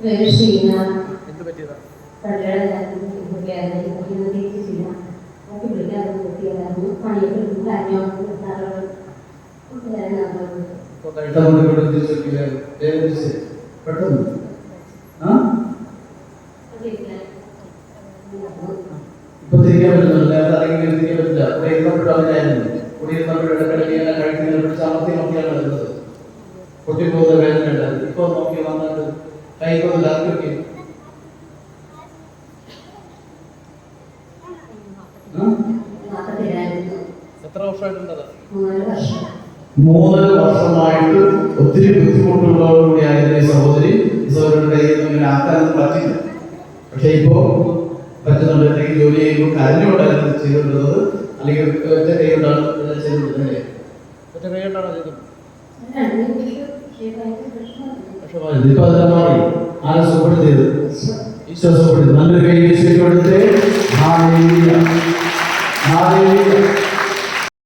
എന്ത് പറ്റിയതാ? ഇപ്പൊ തിരിക്കാൻ പറ്റുന്നില്ല, അല്ലെങ്കിൽ തിരിക്കാൻ പറ്റില്ല. ഇവിടെ ഇരുന്നപ്പോഴും അങ്ങനെയായിരുന്നു. ഇവിടെ ഇരുന്നപ്പോഴും ഇടക്കിടയ്ക്ക് ഇങ്ങനെ കഴിക്കുന്നതിനെ സാമർത്ഥ്യം നോക്കിയാണ് വരുന്നത്. പൊട്ടിപ്പോകുന്ന വേദന ഉണ്ടായിരുന്നു. ഇപ്പൊ നോക്കി വന്നിട്ട് കൈകൊന്നില്ല. അതൊക്കെ എത്ര വർഷമായിട്ടുണ്ടത്? 3 വർഷമായിട്ട് ഒത്തിരി ബുദ്ധിമുട്ടുകളോടുകൂടിയായിരുന്നു ഈ സഹോദരി. സഹോദരന്റെ കയ്യിൽ നിന്ന് ഇങ്ങനെ ആക്കാനൊന്നും പറ്റില്ല. പക്ഷെ ഇപ്പോ പറ്റുന്നുണ്ട്. അല്ലെങ്കിൽ ജോലി ചെയ്യുമ്പോൾ കരഞ്ഞുകൊണ്ടായിരുന്നു ചെയ്തുകൊണ്ടിരുന്നത്, അല്ലെങ്കിൽ ഒറ്റ കൈ കൊണ്ടാണ് ചെയ്തുകൊണ്ടിരുന്നത്. ഒറ്റ കൈ കൊണ്ടാണോ ചെയ്തത്? ഇപ്പൊ അതെല്ലാം മാറി. ആരെ സുഖപ്പെടുത്തിയത്? ഈശോ സുഖപ്പെടുത്തി. നല്ലൊരു കൈ ഈശോയ്ക്ക് കൊടുത്തേ.